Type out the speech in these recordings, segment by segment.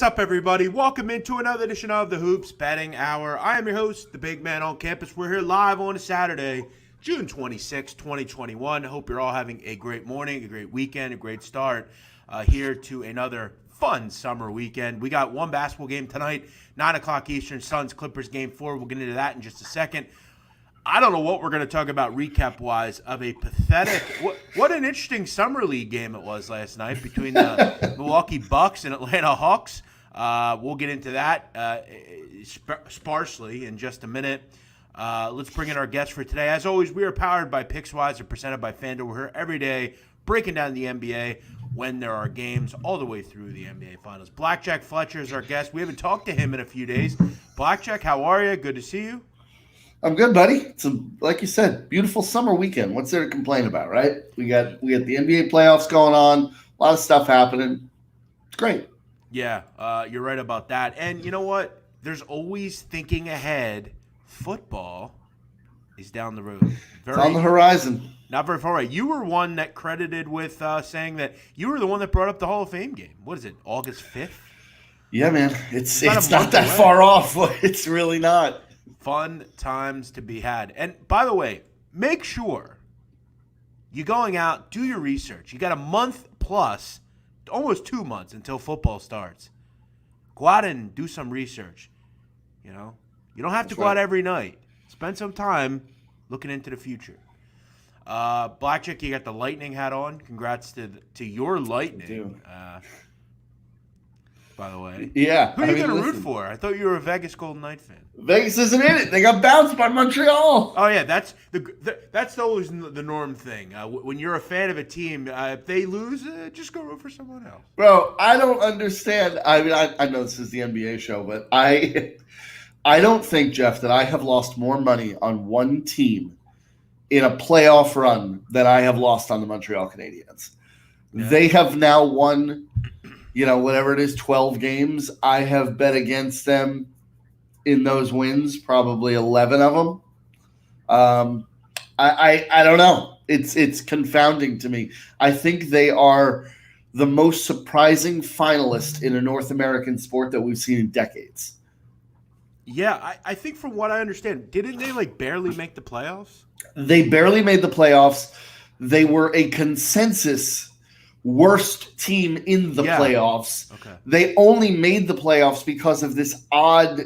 What's up, everybody? Welcome into another edition of the Hoops Betting Hour. I am your host, the big man on campus. We're here live on a Saturday, June 26, 2021. Hope you're all having a great morning, a great weekend, a great start here to another fun summer weekend. We got one basketball game tonight, 9 o'clock Eastern, Suns-Clippers Game 4. We'll get into that in just a second. I don't know what we're going to talk about recap-wise of a pathetic – what an interesting summer league game it was last night between the Milwaukee Bucks and Atlanta Hawks. We'll get into that sparsely in just a minute. Let's bring in our guest for today. As always, we are powered by PicksWise and presented by FanDuel. We're here every day breaking down the NBA when there are games all the way through the NBA Finals. Blackjack Fletcher is our guest. We haven't talked to him in a few days. Blackjack, how are you? Good to see you. I'm good, buddy. It's like you said, beautiful summer weekend. What's there to complain about, right? We got the NBA playoffs going on, a lot of stuff happening. It's great. Yeah, you're right about that. And you know what? There's always thinking ahead. Football is down the road. It's on the horizon. Not very far away. You were one that credited with saying that you were the one that brought up the Hall of Fame game. What is it, August 5th? Yeah, man. It's not that far off. It's really not. Fun times to be had. And by the way, make sure you're going out, do your research. You got a month plus, almost 2 months until football starts. Go out and do some research. You know, you don't have to go out every night. Spend some time looking into the future. Blackjack, you got the Lightning hat on. Congrats to your Lightning. By the way. Yeah. Who are you going to root for? I thought you were a Vegas Golden Knight fan. Vegas isn't in it. They got bounced by Montreal. Oh, yeah. That's always the norm thing. When you're a fan of a team, if they lose, just go root for someone else. Bro, I don't understand. I mean, I know this is the NBA show, but I don't think, Jeff, that I have lost more money on one team in a playoff run than I have lost on the Montreal Canadiens. Yeah. They have now won, whatever it is, 12 games. I have bet against them in those wins, probably 11 of them. I don't know. It's confounding to me. I think they are the most surprising finalist in a North American sport that we've seen in decades. Yeah, I think from what I understand, didn't they barely make the playoffs? They barely made the playoffs. They were a consensus worst team in the playoffs. Okay. They only made the playoffs because of this odd,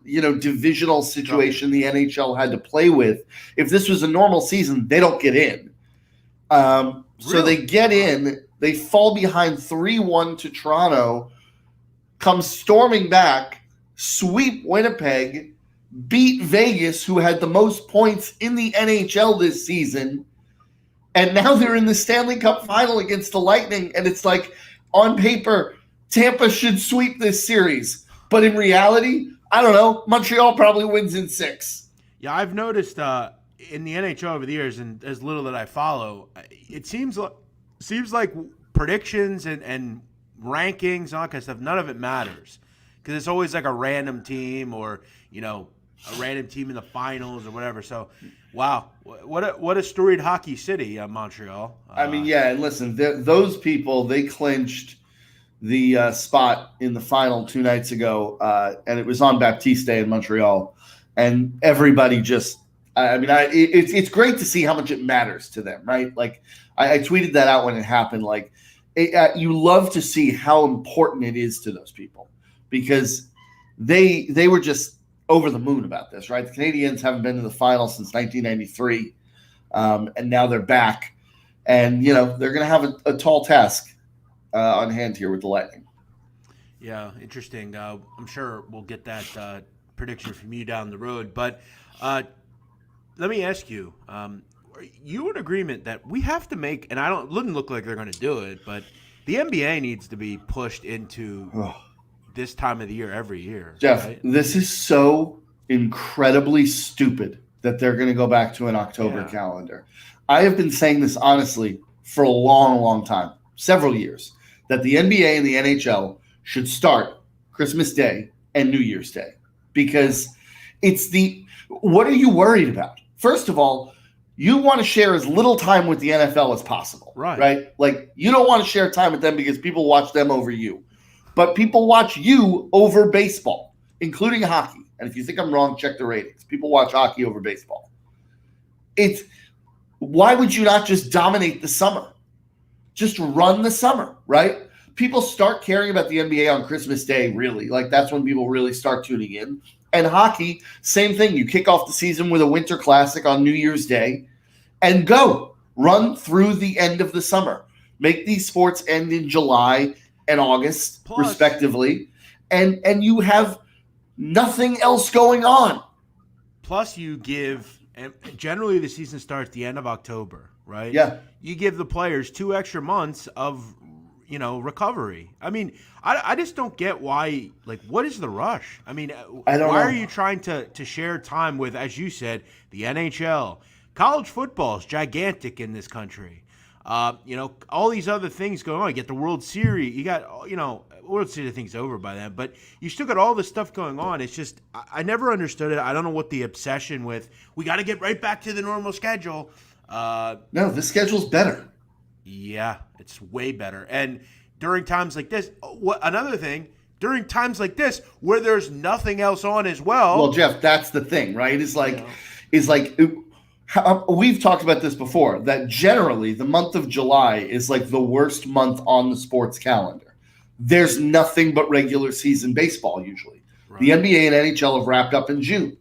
divisional situation the NHL had to play with. If this was a normal season, they don't get in. So they get in. They fall behind 3-1 to Toronto, come storming back, sweep Winnipeg, beat Vegas, who had the most points in the NHL this season, and now they're in the Stanley Cup final against the Lightning, and it's like, on paper, Tampa should sweep this series. But in reality, I don't know, Montreal probably wins in 6. Yeah, I've noticed in the NHL over the years, and as little that I follow, it seems like predictions and rankings and all that kind of stuff, none of it matters. Because it's always like a random team or, a random team in the finals or whatever. So, wow, what a storied hockey city, Montreal. I mean, yeah, and listen, those people, they clinched the spot in the final 2 nights ago, and it was on Baptiste Day in Montreal. And everybody just – it's great to see how much it matters to them, right? Like, I tweeted that out when it happened. Like, you love to see how important it is to those people. Because they were just over the moon about this, right? The Canadiens haven't been in the final since 1993, and now they're back. And, they're going to have a tall task on hand here with the Lightning. Yeah, interesting. I'm sure we'll get that prediction from you down the road. But let me ask you, are you in agreement that we have to make – and it wouldn't look like they're going to do it, but the NBA needs to be pushed into this time of the year every year. Jeff, right? This is so incredibly stupid that they're going to go back to an October calendar. I have been saying this honestly for a long, long time, several years, that the NBA and the NHL should start Christmas Day and New Year's Day because what are you worried about? First of all, you want to share as little time with the NFL as possible, right? Like, you don't want to share time with them because people watch them over you. but people watch you over baseball, including hockey. And if you think I'm wrong, check the ratings. People watch hockey over baseball. Why would you not just dominate the summer? Just run the summer, right? People start caring about the NBA on Christmas Day, really. Like, that's when people really start tuning in. And hockey, same thing. You kick off the season with a winter classic on New Year's Day and go. Run through the end of the summer. Make these sports end in July and August, respectively. And you have nothing else going on. Plus, you give – and generally the season starts the end of October, right? Yeah. You give the players 2 extra months of – recovery. I mean, I just don't get why, like, what is the rush? I mean, why are you trying to share time with, as you said, the NHL? College football is gigantic in this country. All these other things going on. You get the World Series. You got, World Series, I think, is over by then. But you still got all this stuff going on. It's just, I never understood it. I don't know what the obsession with, we got to get right back to the normal schedule. No, the schedule's better. Yeah, it's way better. And during times like this, another thing, during times like this where there's nothing else on as well. Well, Jeff, that's the thing, right? We've talked about this before, that generally the month of July is like the worst month on the sports calendar. There's nothing but regular season baseball usually. Right. The NBA and NHL have wrapped up in June.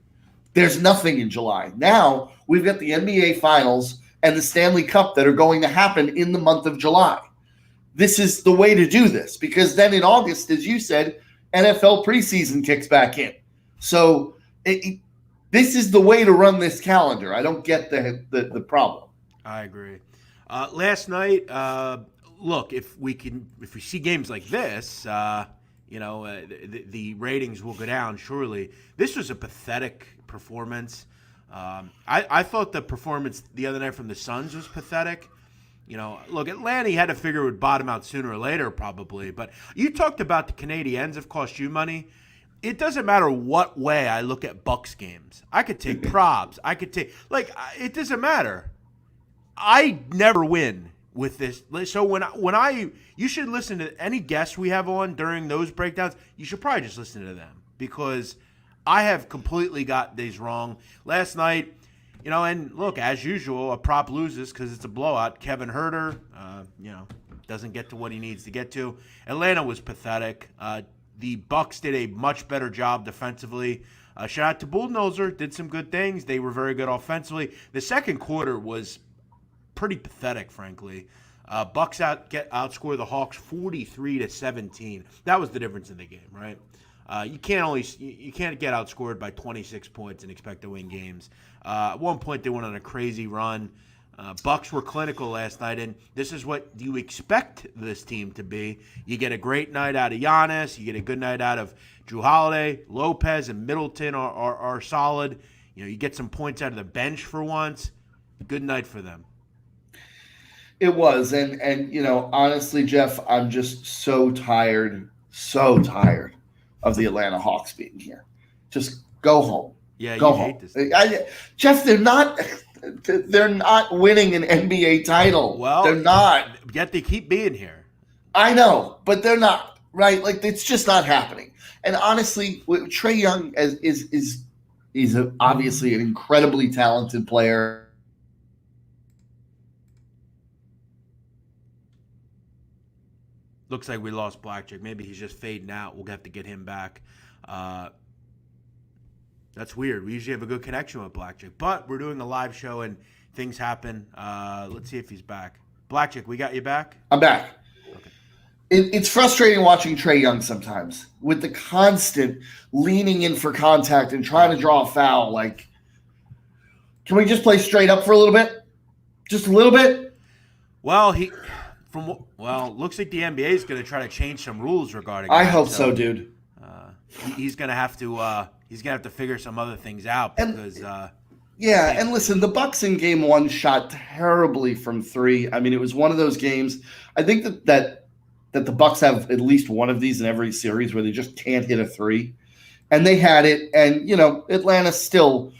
There's nothing in July. Now we've got the NBA Finals and the Stanley Cup that are going to happen in the month of July. This is the way to do this, because then in August, as you said, NFL preseason kicks back in. So this is the way to run this calendar. I don't get the problem. I agree. Last night, look, if we see games like this, the ratings will go down, surely. This was a pathetic performance. I thought the performance the other night from the Suns was pathetic. Look, Atlanta had to figure it would bottom out sooner or later probably. But you talked about the Canadiens have cost you money. It doesn't matter what way I look at Bucks games. I could take props. I could take – it doesn't matter. I never win with this. So you should listen to any guests we have on during those breakdowns. You should probably just listen to them because – I have completely got these wrong. Last night, and look, as usual, a prop loses because it's a blowout. Kevin Huerter, doesn't get to what he needs to get to. Atlanta was pathetic. The Bucks did a much better job defensively. Shout out to Bulldozer, did some good things. They were very good offensively. The second quarter was pretty pathetic, frankly. Bucks outscore the Hawks 43-17. That was the difference in the game, right? You can't get outscored by 26 points and expect to win games. At one point, they went on a crazy run. Bucks were clinical last night, and this is what you expect this team to be. You get a great night out of Giannis. You get a good night out of Drew Holiday. Lopez and Middleton are solid. You get some points out of the bench for once. Good night for them. It was, and honestly, Jeff, I'm just so tired of the Atlanta Hawks being here. Just go home. Yeah, go you home. hate this. Jeff, they're not winning an NBA title. Well, they're not. Yet they keep being here. I know, but they're not, right? Like, it's just not happening. And honestly, Trae Young is obviously an incredibly talented player. Looks like we lost Blackjack. Maybe he's just fading out. We'll have to get him back. That's weird. We usually have a good connection with Blackjack. But we're doing a live show and things happen. Let's see if he's back. Blackjack, we got you back? I'm back. Okay. It's frustrating watching Trae Young sometimes with the constant leaning in for contact and trying to draw a foul. Like, can we just play straight up for a little bit? Just a little bit? Well, looks like the NBA is going to try to change some rules regarding that. I hope so, dude. He's going to have to figure some other things out because. And listen, the Bucks in Game 1 shot terribly from three. I mean, it was one of those games. I think that the Bucks have at least one of these in every series where they just can't hit a three, and they had it. And Atlanta still.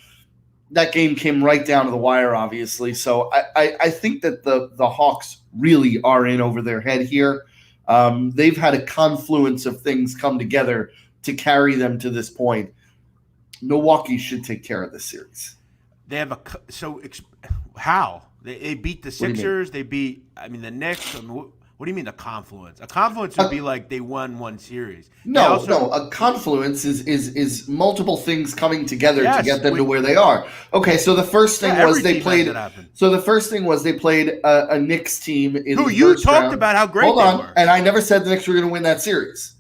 That game came right down to the wire, obviously. So I think that the Hawks really are in over their head here. They've had a confluence of things come together to carry them to this point. Milwaukee should take care of this series. They have how? They beat the Sixers. They beat, the Knicks. What do you mean a confluence? A confluence would be like they won one series. No. A confluence is multiple things coming together to get them to where they are. Okay, so the first thing was they played. So the first thing was they played a Knicks team in the you first talked round. about how great Hold they on, were. and I never said the Knicks were going to win that series.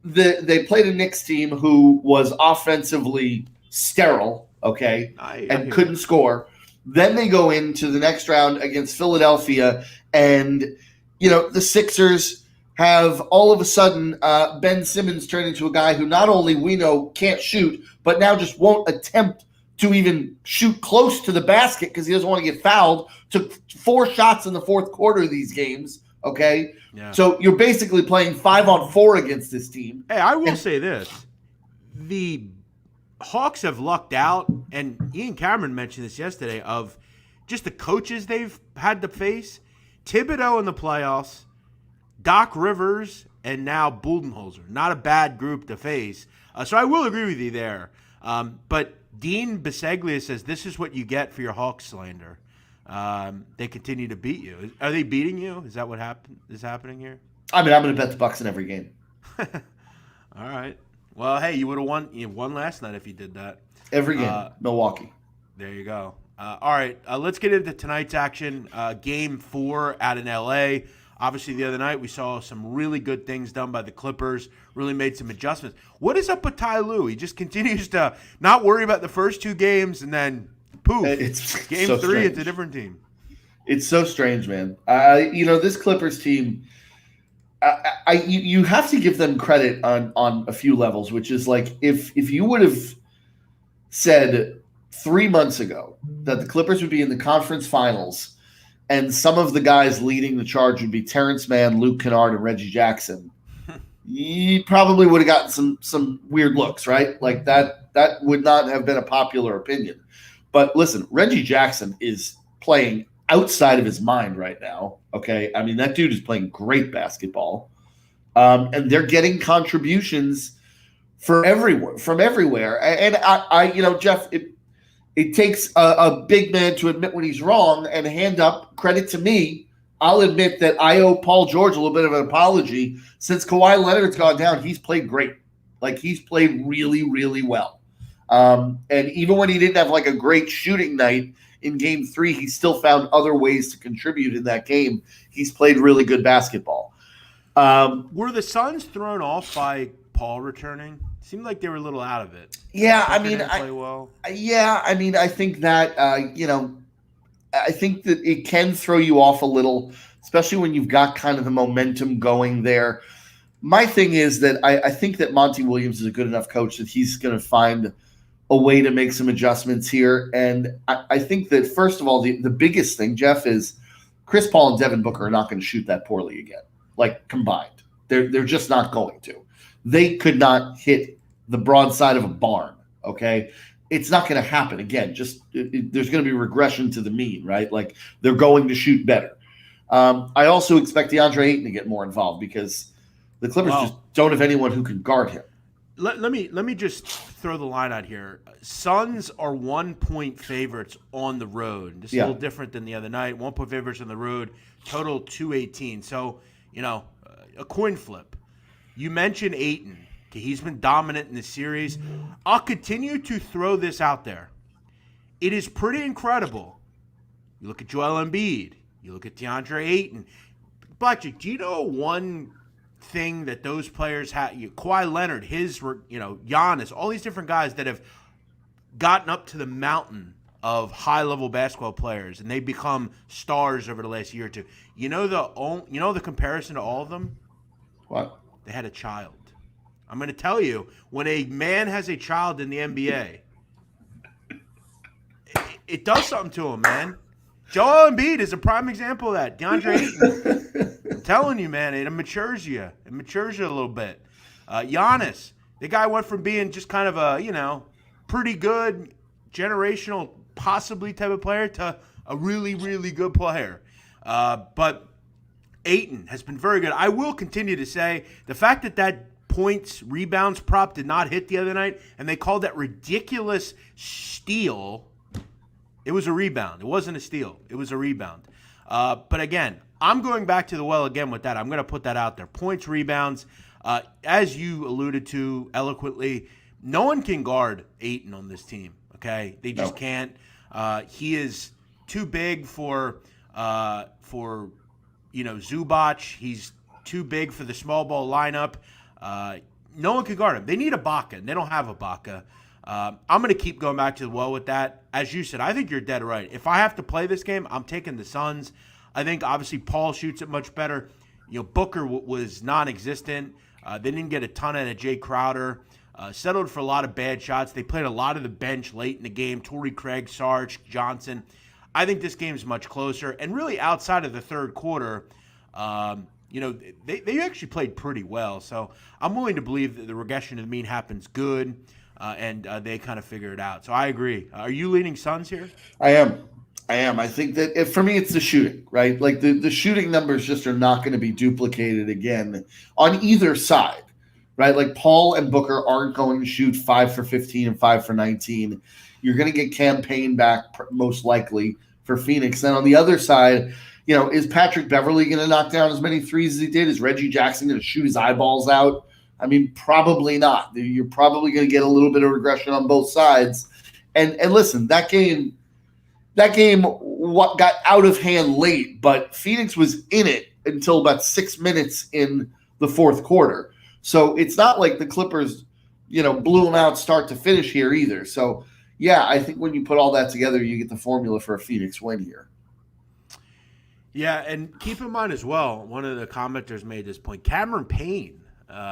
They played a Knicks team who was offensively sterile, okay, and couldn't score. Then they go into the next round against Philadelphia, and the Sixers have all of a sudden Ben Simmons turned into a guy who not only we know can't shoot, but now just won't attempt to even shoot close to the basket because he doesn't want to get fouled. Took 4 shots in the fourth quarter of these games, okay? Yeah. So you're basically playing 5-on-4 against this team. Hey, I will say this. The Hawks have lucked out, and Ian Cameron mentioned this yesterday, of just the coaches they've had to face. Thibodeau in the playoffs, Doc Rivers, and now Budenholzer. Not a bad group to face. So I will agree with you there. But Dean Biseglia says this is what you get for your Hawks slander. They continue to beat you. Are they beating you? Is that what is happening here? I'm going to bet the Bucks in every game. All right. Well, hey, you would have won. You won last night if you did that. Every game, Milwaukee. There you go. All right, let's get into tonight's action. Game 4 out in L.A. Obviously, the other night we saw some really good things done by the Clippers, really made some adjustments. What is up with Ty Lue? He just continues to not worry about the first 2 games, and then, poof, game so 3, strange. It's a different team. It's so strange, man. This Clippers team, you have to give them credit on a few levels, which is like if you would have said 3 months ago that the Clippers would be in the conference finals and some of the guys leading the charge would be Terrence Mann, Luke Kennard, and Reggie Jackson, you probably would have gotten some weird looks, right? Like that would not have been a popular opinion. But listen, Reggie Jackson is playing outside of his mind right now, okay? I mean, that dude is playing great basketball. And they're getting contributions from everywhere. And I Jeff, it takes a big man to admit when he's wrong and hand up credit to me. I'll admit that I owe Paul George a little bit of an apology. Since Kawhi Leonard's gone down, he's played great. Like, he's played really, really well. And even when he didn't have like a great shooting night in game 3, he still found other ways to contribute in that game. He's played really good basketball. Were the Suns thrown off by Paul returning? Seemed like they were a little out of it. Yeah, I think that I think that it can throw you off a little, especially when you've got kind of the momentum going there. My thing is that I think that Monty Williams is a good enough coach that he's going to find a way to make some adjustments here. And I think that, first of all, the biggest thing, Jeff, is Chris Paul and Devin Booker are not going to shoot that poorly again, like combined. They're just not going to. They could not hit the broadside of a barn, okay? It's not going to happen again. There's going to be regression to the mean, right? Like, they're going to shoot better. I also expect DeAndre Ayton to get more involved because the Clippers just don't have anyone who can guard him. Let me just throw the line out here. Suns are 1-point favorites on the road. This is a little different than the other night. 1-point favorites on the road, total 218. So, a coin flip. You mentioned Ayton. Okay, he's been dominant in the series. I'll continue to throw this out there. It is pretty incredible. You look at Joel Embiid. You look at DeAndre Ayton. Blackjack, do you know one thing that those players have? Kawhi Leonard, Giannis, all these different guys that have gotten up to the mountain of high-level basketball players, and they become stars over the last year or two. You know the comparison to all of them? What? They had a child. I'm going to tell you, when a man has a child in the NBA, it does something to him, man. Joel Embiid is a prime example of that. DeAndre Ayton. I'm telling you, man, it matures you. It matures you a little bit. Giannis, the guy went from being just kind of a, pretty good, generational, possibly type of player to a really, really good player. But Ayton has been very good. I will continue to say the fact that points, rebounds prop did not hit the other night, and they called that ridiculous steal. It was a rebound. It wasn't a steal. It was a rebound. But again, I'm going back to the well again with that. I'm going to put that out there. Points, rebounds. As you alluded to eloquently, no one can guard Ayton on this team, okay? They just can't. He is too big for Zubac. He's too big for the small ball lineup. No one can guard him. They need Ibaka, and they don't have Ibaka. I'm going to keep going back to the well with that. As you said, I think you're dead right. If I have to play this game, I'm taking the Suns. I think, obviously, Paul shoots it much better. Booker was non-existent. They didn't get a ton out of Jay Crowder. Settled for a lot of bad shots. They played a lot of the bench late in the game. Torrey Craig, Sarge, Johnson. I think this game's much closer. And really outside of the third quarter, they actually played pretty well. So I'm willing to believe that the regression of the mean happens good, and they kind of figure it out. So I agree. Are you leaning Suns here? I am. I think that for me, it's the shooting, right? Like the shooting numbers just are not going to be duplicated again on either side, right? Like Paul and Booker aren't going to shoot 5 for 15 and 5 for 19. You're going to get Campaign back most likely for Phoenix. Then on the other side, is Patrick Beverley going to knock down as many threes as he did? Is Reggie Jackson going to shoot his eyeballs out? I mean, probably not. You're probably going to get a little bit of regression on both sides. And listen, that game what got out of hand late, but Phoenix was in it until about 6 minutes in the fourth quarter. So it's not like the Clippers, blew them out start to finish here either. So, yeah, I think when you put all that together, you get the formula for a Phoenix win here. Yeah, and keep in mind as well, one of the commenters made this point, Cameron Payne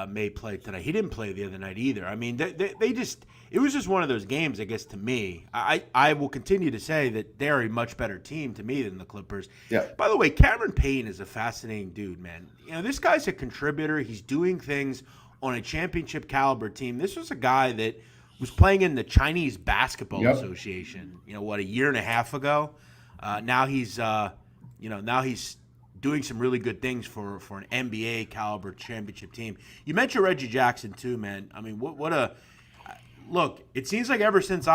may play tonight. He didn't play the other night either. I mean, they just – it was just one of those games, I guess, to me. I will continue to say that they're a much better team to me than the Clippers. Yeah. By the way, Cameron Payne is a fascinating dude, man. This guy's a contributor. He's doing things on a championship caliber team. This was a guy that was playing in the Chinese Basketball Association, a year and a half ago. Now he's doing some really good things for an NBA caliber championship team. You mentioned Reggie Jackson too, man. I mean, what a look. It seems like ever since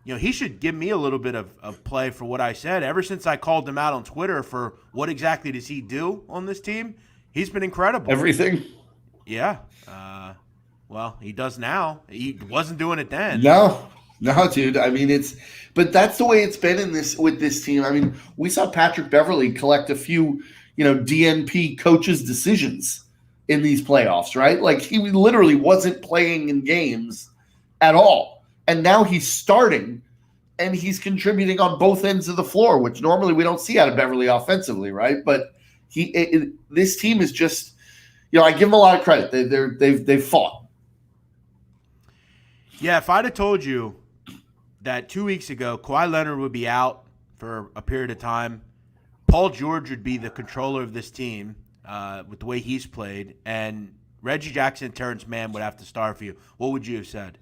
he should give me a little bit of play for what I said. Ever since I called him out on Twitter for what exactly does he do on this team, he's been incredible. Everything. Yeah. Well, he does now. He wasn't doing it then. No, dude. I mean, but that's the way it's been with this team. I mean, we saw Patrick Beverley collect a few, DNP coaches' decisions in these playoffs, right? Like he literally wasn't playing in games at all. And now he's starting and he's contributing on both ends of the floor, which normally we don't see out of Beverley offensively, right? But this team is just, I give them a lot of credit. They've fought. Yeah, if I'd have told you that 2 weeks ago Kawhi Leonard would be out for a period of time, Paul George would be the controller of this team with the way he's played, and Reggie Jackson and Terrence Mann would have to start for you, what would you have said?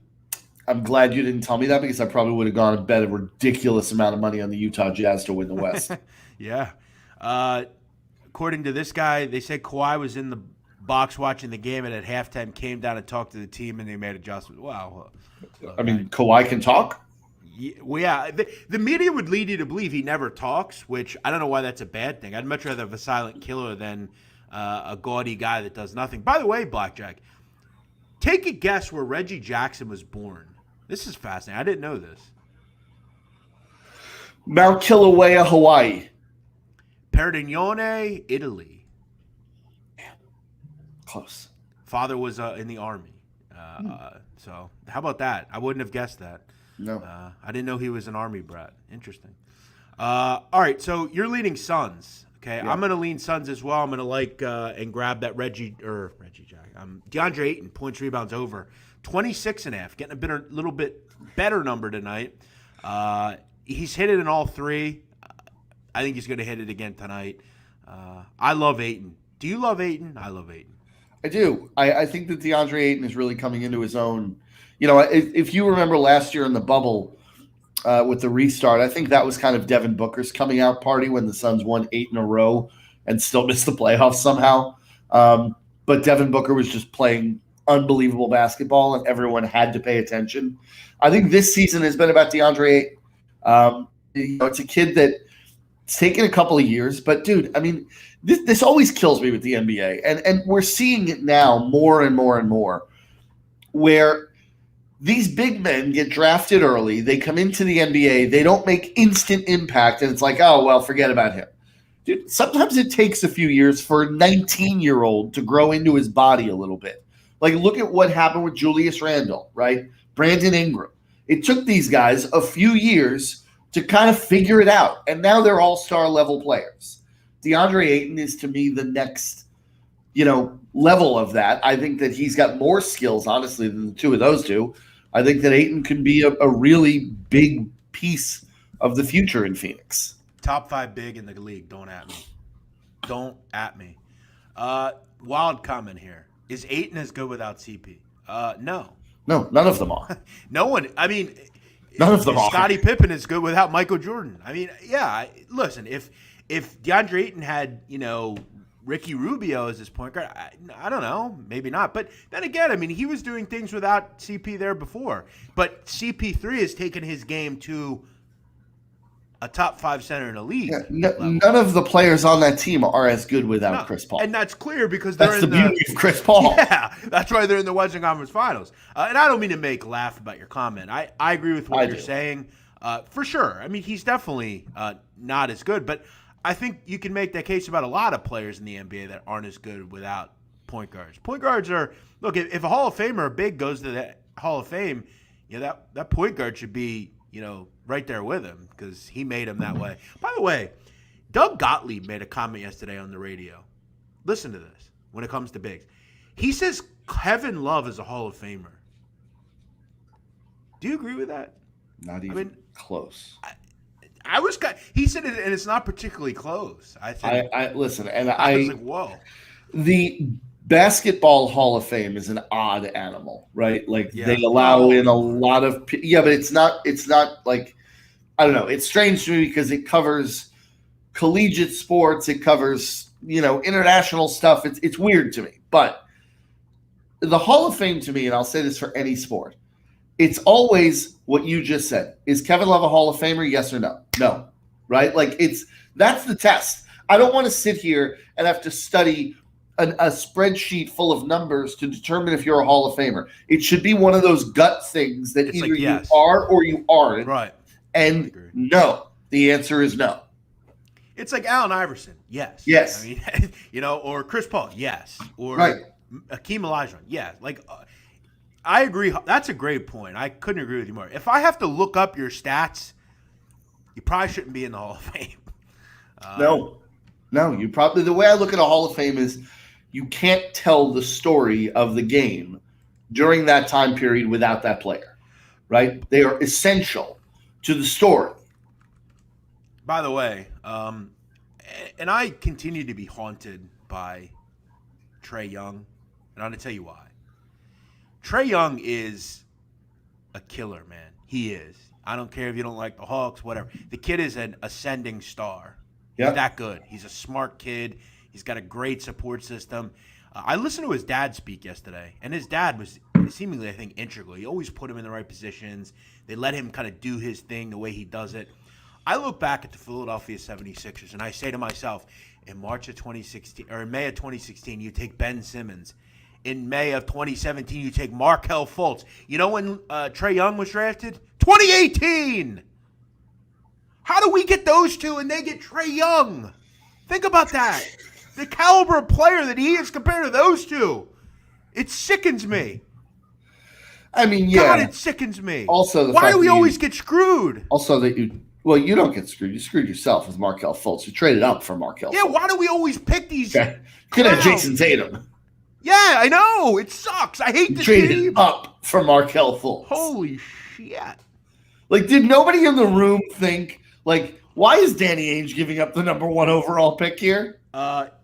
I'm glad you didn't tell me that because I probably would have gone and bet a ridiculous amount of money on the Utah Jazz to win the West. Yeah. According to this guy, they said Kawhi was in the box watching the game and at halftime came down and talked to the team and they made adjustments. Wow. I mean, Kawhi can talk? Yeah. The media would lead you to believe he never talks, which I don't know why that's a bad thing. I'd much rather have a silent killer than a gaudy guy that does nothing. By the way, Blackjack, take a guess where Reggie Jackson was born. This is fascinating. I didn't know this. Mount Kilauea, Hawaii. Perdignone, Italy. Close. Father was in the Army. So how about that? I wouldn't have guessed that. No. I didn't know he was an Army brat. Interesting. All right, so you're leading Suns. Okay, yeah. I'm going to lean Suns as well. I'm going to and grab that Reggie Jack. DeAndre Ayton, points, rebounds over. 26.5, getting a little bit better number tonight. He's hit it in all three. I think he's going to hit it again tonight. I love Ayton. Do you love Ayton? I love Ayton. I do. I think that DeAndre Ayton is really coming into his own. If you remember last year in the bubble with the restart, I think that was kind of Devin Booker's coming out party when the Suns won 8 in a row and still miss the playoffs somehow. But Devin Booker was just playing unbelievable basketball, and everyone had to pay attention. I think this season has been about DeAndre Ayton. It's a kid that it's taken a couple of years, but dude, I mean, this always kills me with the NBA, and we're seeing it now more and more and more, where these big men get drafted early, they come into the NBA, they don't make instant impact, and it's like, oh, well, forget about him. Dude, sometimes it takes a few years for a 19-year-old to grow into his body a little bit. Like, look at what happened with Julius Randle, right? Brandon Ingram. It took these guys a few years to kind of figure it out, and now they're all-star level players. DeAndre Ayton is, to me, the next, level of that. I think that he's got more skills, honestly, than the two of those two. I think that Ayton can be a really big piece of the future in Phoenix. Top 5 big in the league. Don't at me. Don't at me. Wild comment here. Is Ayton as good without CP? No. No, none of them are. No one. I mean, none of them are. Scottie Pippen is good without Michael Jordan. I mean, yeah. Listen, if DeAndre Ayton had, Ricky Rubio as his point guard, I don't know, maybe not. But then again, I mean, he was doing things without CP there before. But CP3 has taken his game to a top 5 center in the league. Yeah, none of the players on that team are as good without Chris Paul. And that's clear because they're that's the beauty of Chris Paul. Yeah, that's why they're in the Western Conference Finals. And I don't mean to make laugh about your comment. I agree with what you're saying. For sure. I mean, he's definitely not as good. But I think you can make that case about a lot of players in the NBA that aren't as good without point guards. Point guards are – look, if a Hall of Famer or big goes to the Hall of Fame, that point guard should be – right there with him because he made him that way. By the way, Doug Gottlieb made a comment yesterday on the radio. Listen to this when it comes to bigs. He says Kevin Love is a Hall of Famer. Do you agree with that? Not even close. He said it, and it's not particularly close. I think. I listen, and I was like, whoa. The Basketball Hall of Fame is an odd animal, right? Like they allow in a lot of but it's not like, I don't know. It's strange to me because it covers collegiate sports, it covers, international stuff. It's weird to me. But the Hall of Fame to me, and I'll say this for any sport, it's always what you just said. Is Kevin Love a Hall of Famer? Yes or no? No. Right? Like that's the test. I don't want to sit here and have to study a spreadsheet full of numbers to determine if you're a Hall of Famer. It should be one of those gut things that it's either you are or you aren't. Right. And no, the answer is no. It's like Allen Iverson. Yes. Yes. I mean, or Chris Paul. Yes. Or Hakeem Olajuwon. Yeah. Like, I agree. That's a great point. I couldn't agree with you more. If I have to look up your stats, you probably shouldn't be in the Hall of Fame. No, you probably, the way I look at a Hall of Fame is you can't tell the story of the game during that time period without that player, right? They are essential to the story. By the way, and I continue to be haunted by Trae Young, and I'm going to tell you why. Trae Young is a killer, man. He is. I don't care if you don't like the Hawks, whatever. The kid is an ascending star. He's that good. He's a smart kid. He's got a great support system. I listened to his dad speak yesterday, and his dad was seemingly, I think, integral. He always put him in the right positions. They let him kind of do his thing the way he does it. I look back at the Philadelphia 76ers, and I say to myself, in March of 2016, or in May of 2016, you take Ben Simmons. In May of 2017, you take Markelle Fultz. You know when Trae Young was drafted? 2018! How do we get those two and they get Trae Young? Think about that. The caliber of player that he is compared to those two. It sickens me. I mean, God, it sickens me. Also, why do we always get screwed? Also, you don't get screwed. You screwed yourself with Markelle Fultz. You traded up for Markelle Fultz. Yeah, why do we always pick these? Could have Jason Tatum. Yeah, I know. It sucks. I hate this team. Traded up for Markelle Fultz. Holy shit. Like, did nobody in the room think, like, why is Danny Ainge giving up the number 1 overall pick here?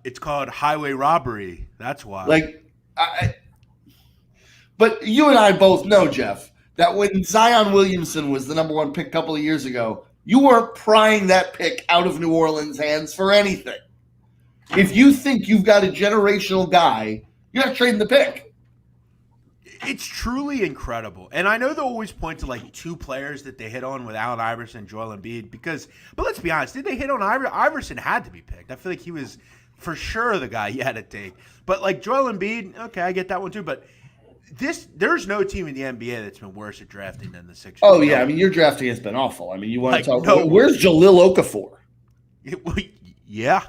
It's called highway robbery. That's why. Like, but you and I both know, Jeff, that when Zion Williamson was the number 1 pick a couple of years ago, you weren't prying that pick out of New Orleans' hands for anything. If you think you've got a generational guy, you're not trading the pick. It's truly incredible. And I know they'll always point to like two players that they hit on with Allen Iverson and Joel Embiid but let's be honest, did they hit on Iverson? Iverson had to be picked. I feel like he was for sure the guy you had to take. But like Joel Embiid, okay, I get that one too. But there's no team in the NBA that's been worse at drafting than the Sixers. Oh, yeah. I mean, your drafting has been awful. I mean, you want like, to talk – where's Jahlil Okafor? Yeah.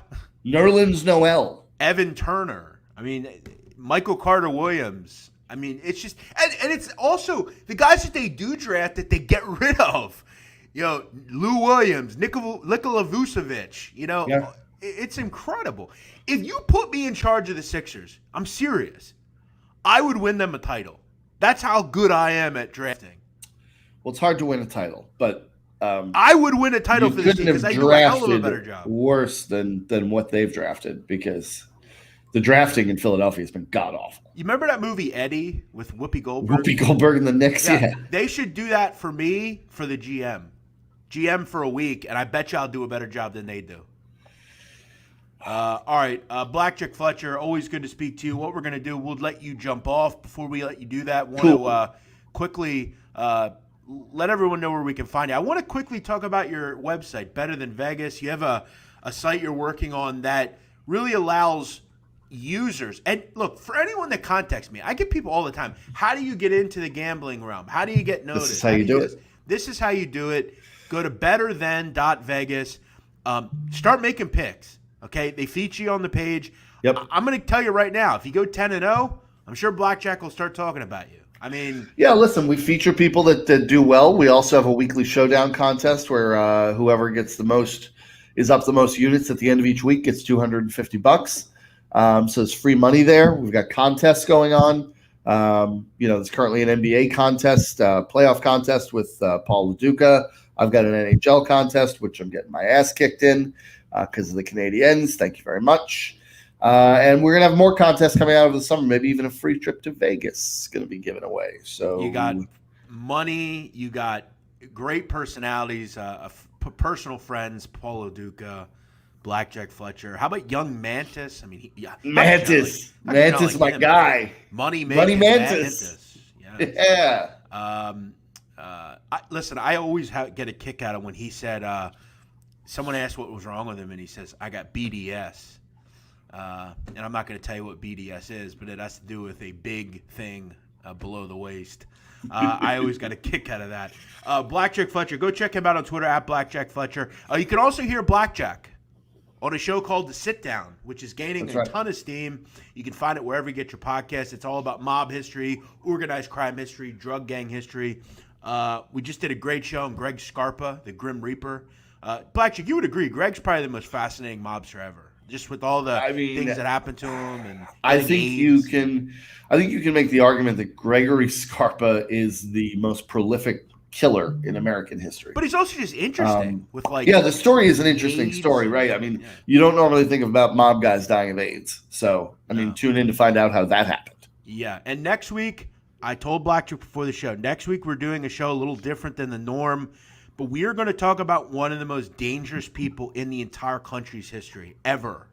Nerlens Noel. Evan Turner. I mean, Michael Carter-Williams. I mean, it's just and it's also the guys that they do draft that they get rid of. You know, Lou Williams, Nikola Vucevic. You know, yeah. It's incredible. If you put me in charge of the Sixers, I'm serious, I would win them a title. That's how good I am at drafting. Well, it's hard to win a title, but I would win a title for this team because I do a hell of a better job. Worse than what they've drafted because the drafting in Philadelphia has been god-awful. You remember that movie Eddie with Whoopi Goldberg? Whoopi Goldberg and the Knicks, yeah. They should do that for me for the GM. GM for a week, and I bet you I'll do a better job than they do. All right, Blackjack Fletcher, always good to speak to you. What we're going to do, we'll let you jump off. Before we let you do that, want to quickly let everyone know where we can find you. I want to quickly talk about your website, Better Than Vegas. You have a site you're working on that really allows users, and look, for anyone that contacts me, I get people all the time, how do you get into the gambling realm? How do you get noticed? This is how you do it. This is how you do it. Go to betterthan.vegas. Start making picks, okay? They feature you on the page. Yep. I'm going to tell you right now, if you go 10-0, I'm sure Blackjack will start talking about you. I mean, yeah, listen, we feature people that do well. We also have a weekly showdown contest where whoever gets the most is up the most units at the end of each week gets $250. So it's free money there. We've got contests going on. There's currently an NBA contest, playoff contest with Paul LaDuca. I've got an NHL contest, which I'm getting my ass kicked in because of the Canadiens. Thank you very much. And we're going to have more contests coming out over the summer, maybe even a free trip to Vegas is going to be given away. So you got money. You got great personalities, personal friends, Paul LaDuca, Blackjack Fletcher. How about young Mantis? I mean, Mantis, my guy. Money Mantis. Yes. Yeah. Listen, I always get a kick out of when he said, someone asked what was wrong with him, and he says, I got BDS. And I'm not going to tell you what BDS is, but it has to do with a big thing below the waist. I always got a kick out of that. Blackjack Fletcher, go check him out on Twitter at Blackjack Fletcher. You can also hear Blackjack on a show called The Sit Down, which is gaining ton of steam. You can find it wherever you get your podcasts. It's all about mob history, organized crime history, drug gang history. We just did a great show on Greg Scarpa, the Grim Reaper. Blackjack, you would agree, Greg's probably the most fascinating mobster ever. Just with all the things that happened to him, and I think you can make the argument that Gregory Scarpa is the most prolific killer in American history. But he's also just interesting with the story is an interesting story, right? I mean, you don't normally think about mob guys dying of AIDS, so tune in to find out how that happened. Yeah, and next week I told Blackjack before the show. Next week we're doing a show a little different than the norm. But we are going to talk about one of the most dangerous people in the entire country's history ever.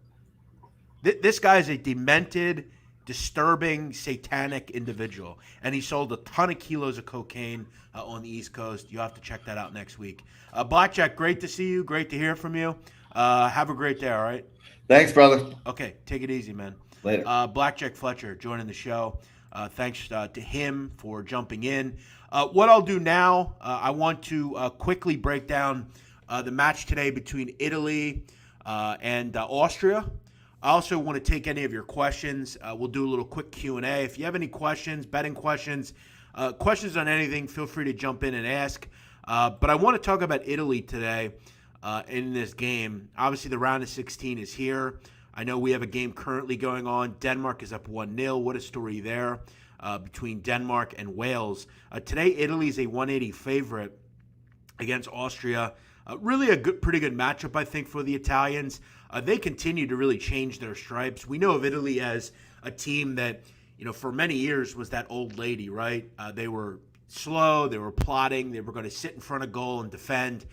This guy is a demented, disturbing, satanic individual. And he sold a ton of kilos of cocaine on the East Coast. You have to check that out next week. Blackjack, great to see you. Great to hear from you. Have a great day, all right? Thanks, brother. Okay, take it easy, man. Later. Blackjack Fletcher joining the show. Thanks to him for jumping in. What I'll do now, I want to quickly break down the match today between Italy and Austria. I also want to take any of your questions. We'll do a little quick Q&A. If you have any questions, betting questions, questions on anything, feel free to jump in and ask. But I want to talk about Italy today in this game. Obviously, the round of 16 is here. I know we have a game currently going on. Denmark is up 1-0. What a story there. Between Denmark and Wales. Today, Italy is a 180 favorite against Austria. Really pretty good matchup, I think, for the Italians. They continue to really change their stripes. We know of Italy as a team that, for many years was that old lady, right? They were slow. They were plotting. They were going to sit in front of goal and defend,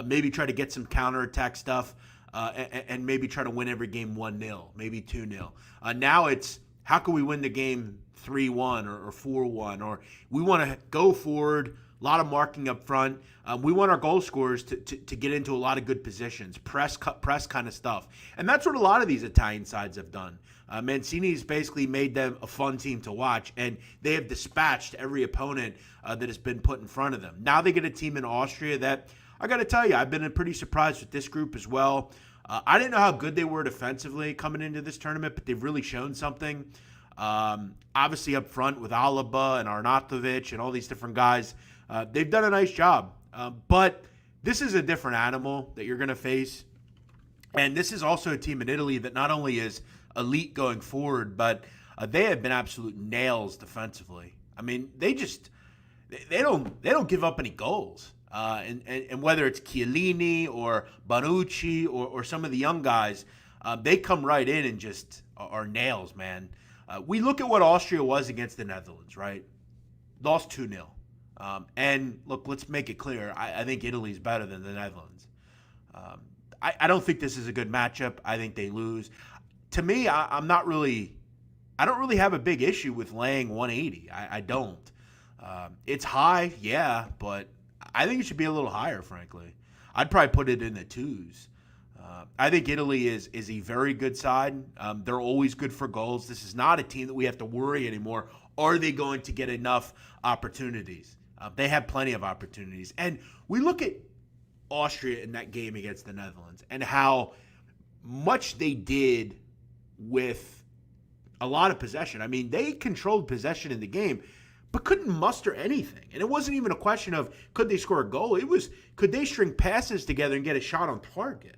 maybe try to get some counterattack stuff. and maybe try to win every game 1-0, maybe 2-0. Now it's how can we win the game 3-1 or 4-1, or we want to go forward, a lot of marking up front. We want our goal scorers to get into a lot of good positions, press kind of stuff. And that's what a lot of these Italian sides have done. Mancini's basically made them a fun team to watch, and they have dispatched every opponent that has been put in front of them. Now they get a team in Austria that, I got to tell you, I've been pretty surprised with this group as well. I didn't know how good they were defensively coming into this tournament, but they've really shown something. Obviously up front with Alaba and Arnautovic and all these different guys, they've done a nice job. But this is a different animal that you're going to face. And this is also a team in Italy that not only is elite going forward, but they have been absolute nails defensively. I mean, they don't give up any goals. And whether it's Chiellini or Bonucci or some of the young guys, they come right in and just are nails, man. We look at what Austria was against the Netherlands, right? Lost 2-0. And look, let's make it clear. I think Italy's better than the Netherlands. I don't think this is a good matchup. I think they lose. To me, I don't really have a big issue with laying 180. I don't. It's high, yeah, but I think it should be a little higher, frankly. I'd probably put it in the 2s. I think Italy is a very good side. They're always good for goals. This is not a team that we have to worry anymore. Are they going to get enough opportunities? They have plenty of opportunities. And we look at Austria in that game against the Netherlands and how much they did with a lot of possession. I mean, they controlled possession in the game, but couldn't muster anything. And it wasn't even a question of could they score a goal. It was could they string passes together and get a shot on target.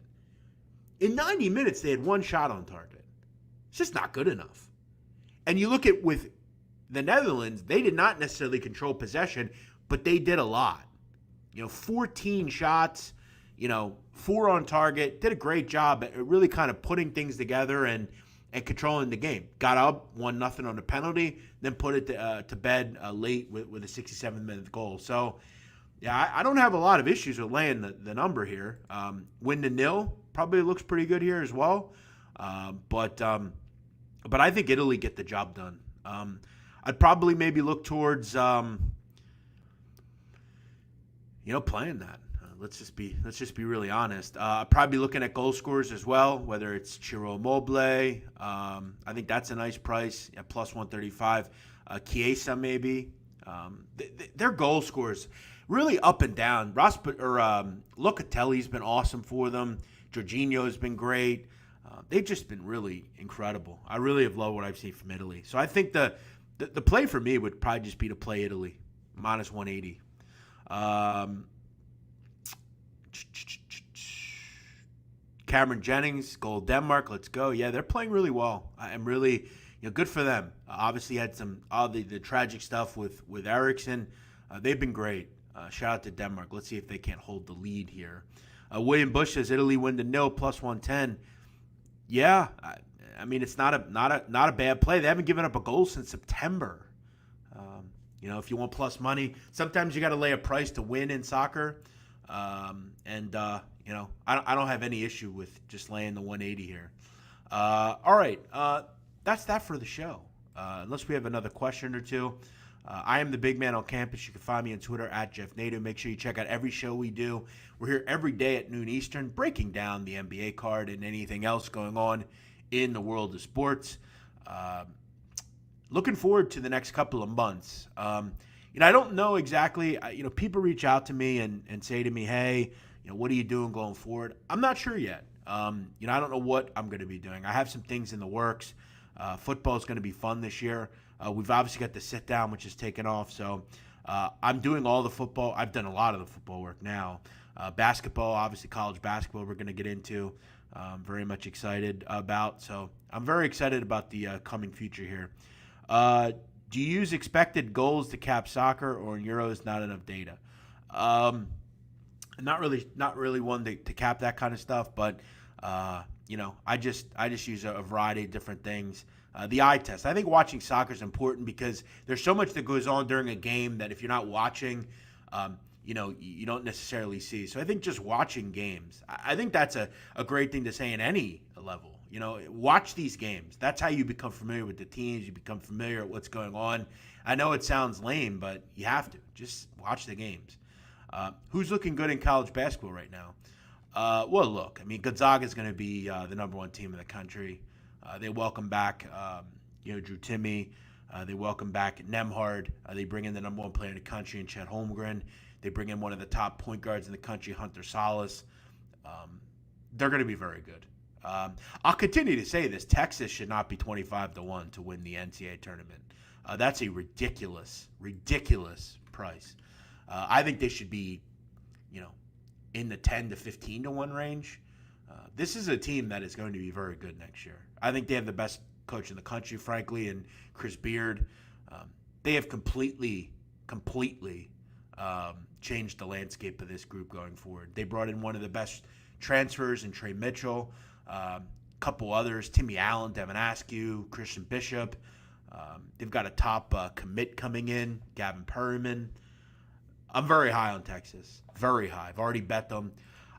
In 90 minutes, they had one shot on target. It's just not good enough. And you look at with the Netherlands, they did not necessarily control possession, but they did a lot. 14 shots, 4 on target, did a great job at really kind of putting things together and controlling the game. Got up 1-0 on the penalty, then put it to bed late with a 67th-minute goal. So, yeah, I don't have a lot of issues with laying the number here. Win to 0 probably looks pretty good here as well. But I think Italy get the job done. I'd probably maybe look towards playing that. Let's just be really honest. Probably looking at goal scorers as well, whether it's Ciro Immobile. I think that's a nice price at plus 135. Chiesa maybe. Their goal scorers really up and down. Locatelli's been awesome for them. Jorginho's been great. They've just been really incredible. I really have loved what I've seen from Italy. So I think the play for me would probably just be to play Italy minus 180. Cameron Jennings, goal Denmark. Let's go. Yeah, they're playing really well. I'm really, good for them. Obviously had some the tragic stuff with Eriksson. They've been great. Shout out to Denmark. Let's see if they can't hold the lead here. William Bush says Italy win to 0 plus 110. Yeah, I mean it's not a bad play. They haven't given up a goal since September. If you want plus money, sometimes you got to lay a price to win in soccer. I don't have any issue with just laying the 180 here. All right, that's that for the show. Unless we have another question or two. I am the big man on campus. You can find me on Twitter at Jeff Nadu. Make sure you check out every show we do. We're here every day at noon Eastern, breaking down the NBA card and anything else going on in the world of sports. Looking forward to the next couple of months. I don't know exactly. People reach out to me and say to me, hey, what are you doing going forward? I'm not sure yet. I don't know what I'm going to be doing. I have some things in the works. Football is going to be fun this year. We've obviously got the sit down, which is taken off. So I'm doing all the football. I've done a lot of the football work now. Basketball, obviously college basketball, we're going to get into. Very much excited about. So I'm very excited about the coming future here. Do you use expected goals to cap soccer, or in Euros not enough data? Not really one to cap that kind of stuff, but I just use a variety of different things. The eye test. I think watching soccer is important because there's so much that goes on during a game that if you're not watching, you don't necessarily see. So I think just watching games, I think that's a great thing to say in any level. Watch these games. That's how you become familiar with the teams. You become familiar with what's going on. I know it sounds lame, but you have to. Just watch the games. Who's looking good in college basketball right now? Well, look, Gonzaga is going to be the number one team in the country. They welcome back, Drew Timme. They welcome back Nemhard. They bring in the number one player in the country in Chet Holmgren. They bring in one of the top point guards in the country, Hunter Salas. They're going to be very good. I'll continue to say this. Texas should not be 25-1 to win the NCAA tournament. That's a ridiculous price. I think they should be, in the 10 to 15-1 range. This is a team that is going to be very good next year. I think they have the best coach in the country, frankly, and Chris Beard. They have completely changed the landscape of this group going forward. They brought in one of the best transfers in Trey Mitchell, a couple others, Timmy Allen, Devin Askew, Christian Bishop. They've got a top commit coming in, Gavin Perryman. I'm very high on Texas, very high. I've already bet them.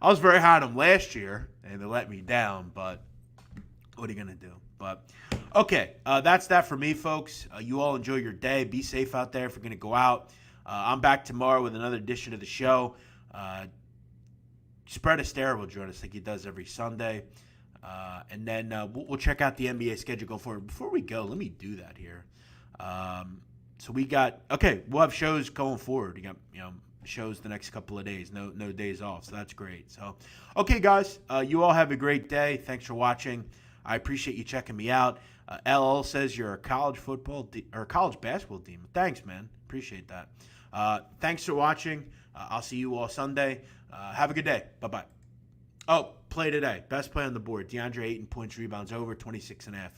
I was very high on them last year, and they let me down, but what are you going to do? But, okay, that's that for me, folks. You all enjoy your day. Be safe out there if you're going to go out. I'm back tomorrow with another edition of the show. Spread Astaire will join us like he does every Sunday. And then we'll check out the NBA schedule going forward. Before we go, let me do that here. So we'll have shows going forward. You got, shows the next couple of days. No days off, so that's great. So, okay, guys, you all have a great day. Thanks for watching. I appreciate you checking me out. LL says you're a college football or college basketball team. Thanks, man. Appreciate that. Thanks for watching. I'll see you all Sunday. Have a good day. Bye-bye. Oh, play today. Best play on the board. DeAndre Ayton, points, rebounds over, 26.5.